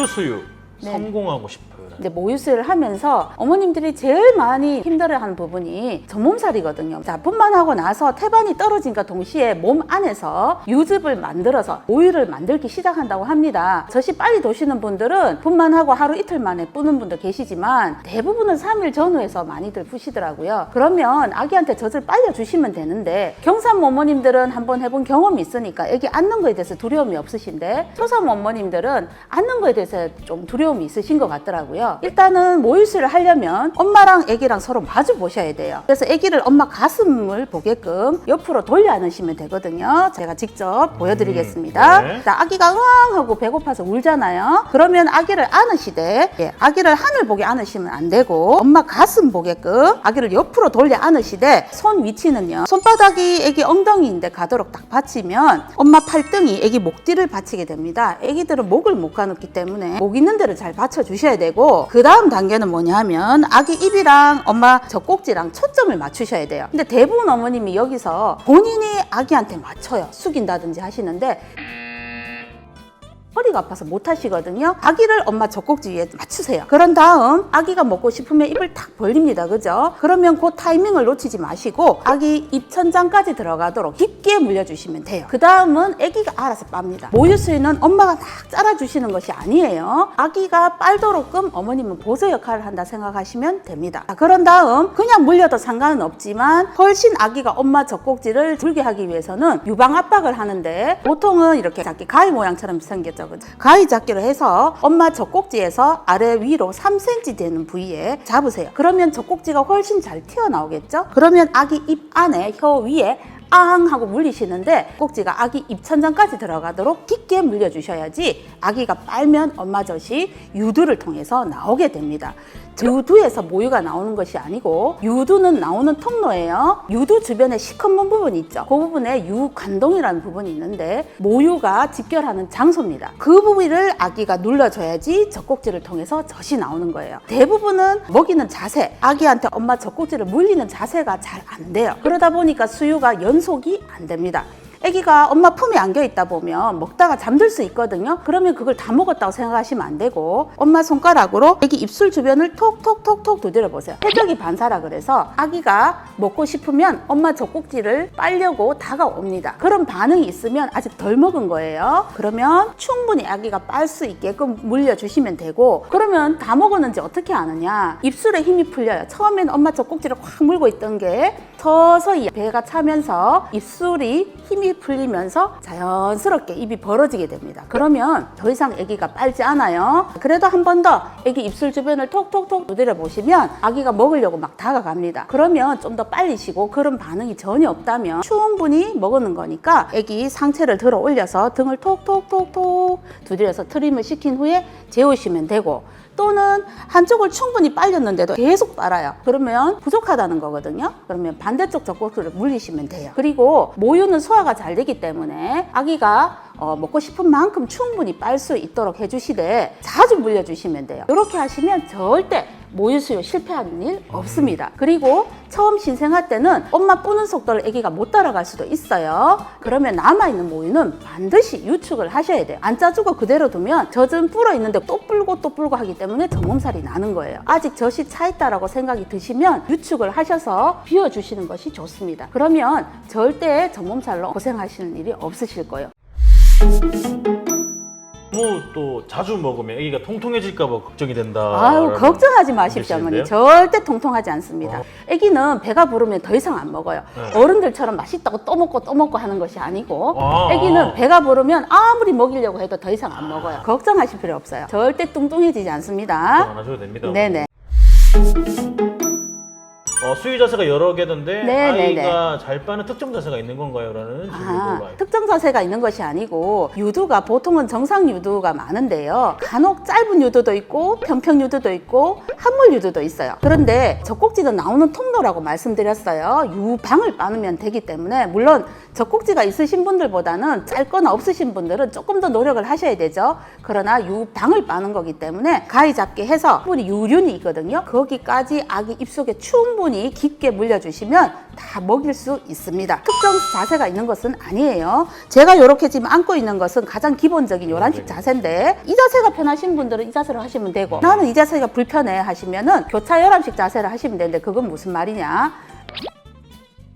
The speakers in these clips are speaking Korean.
수유 네. 성공하고 싶어요. 이제 모유수유를 하면서 어머님들이 제일 많이 힘들어하는 부분이 전몸살이거든요. 자, 분만하고 나서 태반이 떨어진과 동시에 몸 안에서 유즙을 만들어서 모유를 만들기 시작한다고 합니다. 젖이 빨리 도시는 분들은 분만하고 하루 이틀 만에 뿌는 분도 계시지만 대부분은 3일 전후에서 많이들 푸시더라고요. 그러면 아기한테 젖을 빨려 주시면 되는데 경산 어머님들은 한번 해본 경험이 있으니까 아기 안는 거에 대해서 두려움이 없으신데 초산 어머님들은 안는 거에 대해서 좀 두려움이 있으신 것 같더라고요. 일단은 모유수유를 하려면 엄마랑 아기랑 서로 마주 보셔야 돼요. 그래서 아기를 엄마 가슴을 보게끔 옆으로 돌려 안으시면 되거든요. 제가 직접 보여드리겠습니다. 네. 자, 아기가 으앙 하고 배고파서 울잖아요. 그러면 아기를 안으시되 아기를 하늘 보게 안으시면 안 되고 엄마 가슴 보게끔 아기를 옆으로 돌려 안으시되 손 위치는요. 손바닥이 아기 엉덩이인데 가도록 딱 받치면 엄마 팔등이 아기 목 뒤를 받치게 됩니다. 아기들은 목을 못 가눕기 때문에 목 있는 데를 잘 받쳐 주셔야 되고 그 다음 단계는 뭐냐 하면 아기 입이랑 엄마 젖꼭지랑 초점을 맞추셔야 돼요. 근데 대부분 어머님이 여기서 본인이 아기한테 맞춰요. 숙인다든지 하시는데 허리가 아파서 못 하시거든요. 아기를 엄마 젖꼭지 위에 맞추세요. 그런 다음 아기가 먹고 싶으면 입을 탁 벌립니다. 그죠? 그러면 그 타이밍을 놓치지 마시고 아기 입천장까지 들어가도록 깊게 물려주시면 돼요. 그 다음은 아기가 알아서 빱니다. 모유수유는 엄마가 막 짜라주시는 것이 아니에요. 아기가 빨도록끔 어머님은 보조 역할을 한다 생각하시면 됩니다. 자, 그런 다음 그냥 물려도 상관은 없지만 훨씬 아기가 엄마 젖꼭지를 들게 하기 위해서는 유방 압박을 하는데 보통은 이렇게 작게 가위 모양처럼 생겼죠. 가위 잡기로 해서 엄마 젖꼭지에서 아래 위로 3cm 되는 부위에 잡으세요. 그러면 젖꼭지가 훨씬 잘 튀어나오겠죠? 그러면 아기 입 안에 혀 위에 앙 하고 물리시는데 꼭지가 아기 입천장까지 들어가도록 깊게 물려주셔야지 아기가 빨면 엄마 젖이 유두를 통해서 나오게 됩니다. 유두에서 모유가 나오는 것이 아니고 유두는 나오는 통로예요. 유두 주변에 시커먼 부분이 있죠. 그 부분에 유관동이라는 부분이 있는데 모유가 집결하는 장소입니다. 그 부위를 아기가 눌러줘야지 젖꼭지를 통해서 젖이 나오는 거예요. 대부분은 먹이는 자세, 아기한테 엄마 젖꼭지를 물리는 자세가 잘 안 돼요. 그러다 보니까 수유가 연속이 안 됩니다. 아기가 엄마 품에 안겨 있다 보면 먹다가 잠들 수 있거든요. 그러면 그걸 다 먹었다고 생각하시면 안 되고 엄마 손가락으로 아기 입술 주변을 톡톡톡톡 두드려 보세요. 해적이 반사라 그래서 아기가 먹고 싶으면 엄마 젖꼭지를 빨려고 다가옵니다. 그런 반응이 있으면 아직 덜 먹은 거예요. 그러면 충분히 아기가 빨 수 있게끔 물려주시면 되고 그러면 다 먹었는지 어떻게 아느냐. 입술에 힘이 풀려요. 처음엔 엄마 젖꼭지를 확 물고 있던 게 서서히 배가 차면서 입술이 힘이 풀리면서 자연스럽게 입이 벌어지게 됩니다. 그러면 더 이상 아기가 빨지 않아요. 그래도 한 번 더 아기 입술 주변을 톡톡톡 두드려 보시면 아기가 먹으려고 막 다가갑니다. 그러면 좀 더 빨리 쉬고 그런 반응이 전혀 없다면 충분히 먹는 거니까 아기 상체를 들어 올려서 등을 톡톡톡톡 두드려서 트림을 시킨 후에 재우시면 되고 또는 한쪽을 충분히 빨렸는데도 계속 빨아요. 그러면 부족하다는 거거든요. 그러면 반대쪽 젖꼭지를 물리시면 돼요. 그리고 모유는 소화가 잘 되기 때문에 아기가 먹고 싶은 만큼 충분히 빨 수 있도록 해주시되 자주 물려주시면 돼요. 이렇게 하시면 절대 모유수유 실패하는 일 없습니다. 그리고 처음 신생할 때는 엄마 뿌는 속도를 아기가 못 따라갈 수도 있어요. 그러면 남아있는 모유는 반드시 유축을 하셔야 돼요. 안 짜주고 그대로 두면 젖은 불어 있는데 또 불고 또 불고 하기 때문에 전몸살이 나는 거예요. 아직 젖이 차 있다라고 생각이 드시면 유축을 하셔서 비워주시는 것이 좋습니다. 그러면 절대 전몸살로 고생하시는 일이 없으실 거예요. 너무 또 자주 먹으면 아기가 통통해질까 봐 걱정이 된다. 아유, 걱정하지 마십시오, 어머니. 계시는데요? 절대 통통하지 않습니다. 아기는 배가 부르면 더 이상 안 먹어요. 네. 어른들처럼 맛있다고 또 먹고 또 먹고 하는 것이 아니고 아. 아기는 배가 부르면 아무리 먹이려고 해도 더 이상 안 먹어요. 걱정하실 필요 없어요. 절대 뚱뚱해지지 않습니다. 걱정 안 하셔도 됩니다. 네네. 수유 자세가 여러 개던데 네네네. 아이가 잘 빠는 특정 자세가 있는 건가요? 라는 질문도 많이. 특정 자세가 있는 것이 아니고 유두가 보통은 정상 유두가 많은데요. 간혹 짧은 유두도 있고 평평 유두도 있고 한물 유두도 있어요. 그런데 젖꼭지는 나오는 통로라고 말씀드렸어요. 유방을 빠누면 되기 때문에 물론 젖꼭지가 있으신 분들보다는 짧거나 없으신 분들은 조금 더 노력을 하셔야 되죠. 그러나 유방을 빠는 거기 때문에 가위 잡기 해서 충분히 유륜이 있거든요. 거기까지 아기 입속에 충분히 충분히 깊게 물려주시면 다 먹일 수 있습니다. 특정 자세가 있는 것은 아니에요. 제가 이렇게 지금 안고 있는 것은 가장 기본적인 요란식 자세인데 이 자세가 편하신 분들은 이 자세를 하시면 되고 나는 이 자세가 불편해 하시면은 교차 요란식 자세를 하시면 되는데 그건 무슨 말이냐?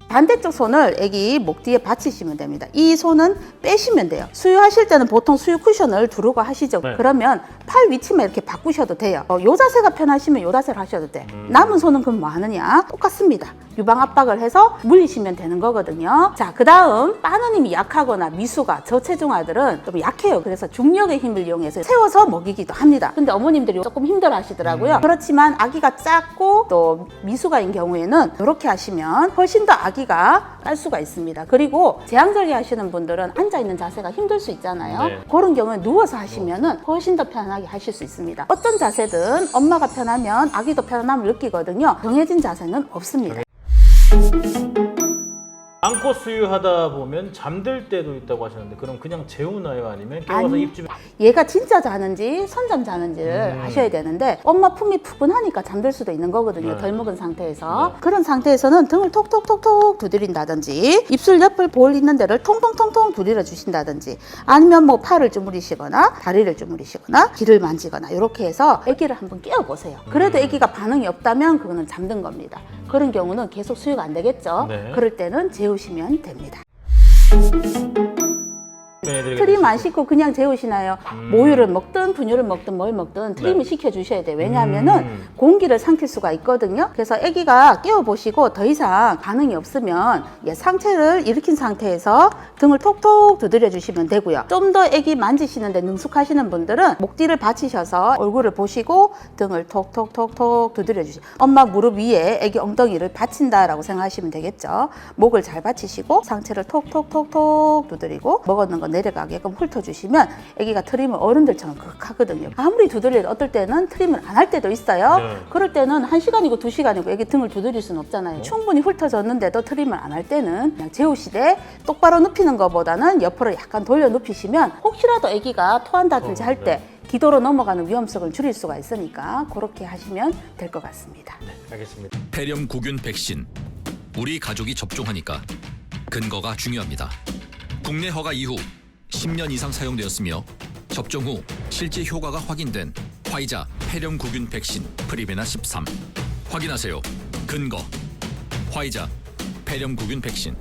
반대쪽 손을 애기 목 뒤에 받치시면 됩니다. 이 손은 빼시면 돼요. 수유하실 때는 보통 수유 쿠션을 두르고 하시죠. 네. 그러면 팔 위치만 이렇게 바꾸셔도 돼요. 요 자세가 편하시면 요 자세를 하셔도 돼. 남은 손은 그럼 뭐 하느냐? 똑같습니다. 유방 압박을 해서 물리시면 되는 거거든요. 자, 그 다음 빠느님이 약하거나 미수가 저체중 아들은 좀 약해요. 그래서 중력의 힘을 이용해서 세워서 먹이기도 합니다. 근데 어머님들이 조금 힘들어 하시더라고요. 그렇지만 아기가 작고 또 미수가인 경우에는 이렇게 하시면 훨씬 더 아기가 깔 수가 있습니다. 그리고 제왕절개 하시는 분들은 앉아있는 자세가 힘들 수 있잖아요. 네. 그런 경우에 누워서 하시면은 훨씬 더 편하게 하실 수 있습니다. 어떤 자세든 엄마가 편하면 아기도 편함을 느끼거든요. 정해진 자세는 없습니다. 안고 수유하다 보면 잠들 때도 있다고 하셨는데 그럼 그냥 재우나요? 아니면 깨워서 아니. 입 주변 얘가 진짜 자는지 선잠 자는지를 아셔야 되는데 엄마 품이 푸근하니까 잠들 수도 있는 거거든요. 네. 덜 먹은 상태에서. 그런 상태에서는 등을 톡톡톡톡 두드린다든지 입술 옆을 볼 있는 데를 통통통통 두드려 주신다든지 아니면 뭐 팔을 주무리시거나 다리를 주무리시거나 귀를 만지거나 이렇게 해서 아기를 한번 깨워보세요. 그래도 아기가 반응이 없다면 그거는 잠든 겁니다. 그런 경우는 계속 수유가 안 되겠죠. 네. 그럴 때는 재우시면 됩니다. 네, 트림 안 시키고 그냥 재우시나요? 모유를 먹든 분유를 먹든 뭘 먹든 트림을 시켜주셔야 돼요. 왜냐하면은 공기를 삼킬 수가 있거든요. 그래서 아기가 깨워보시고 더 이상 반응이 없으면 상체를 일으킨 상태에서 등을 톡톡 두드려 주시면 되고요. 좀 더 아기 만지시는데 능숙하시는 분들은 목 뒤를 받치셔서 얼굴을 보시고 등을 톡톡톡톡 두드려 주시고 엄마 무릎 위에 아기 엉덩이를 받친다라고 생각하시면 되겠죠. 목을 잘 받치시고 상체를 톡톡톡톡 두드리고 먹었는 거 내려가게끔 훑어주시면 아기가 트림을 어른들처럼 극하거든요. 아무리 두드려도 어떨 때는 트림을 안 할 때도 있어요. 네. 그럴 때는 1시간이고 2시간이고 아기 등을 두드릴 수는 없잖아요. 충분히 훑어졌는데도 트림을 안 할 때는 그냥 재우시되 똑바로 눕히는 것보다는 옆으로 약간 돌려 눕히시면 혹시라도 아기가 토한다든지 할 때 기도로 넘어가는 위험성을 줄일 수가 있으니까 그렇게 하시면 될 것 같습니다. 네, 알겠습니다. 폐렴 구균 백신. 우리 가족이 접종하니까 근거가 중요합니다. 국내 허가 이후 10년 이상 사용되었으며 접종 후 실제 효과가 확인된 화이자 폐렴 구균 백신 프리베나 13. 확인하세요. 근거. 화이자 폐렴 구균 백신.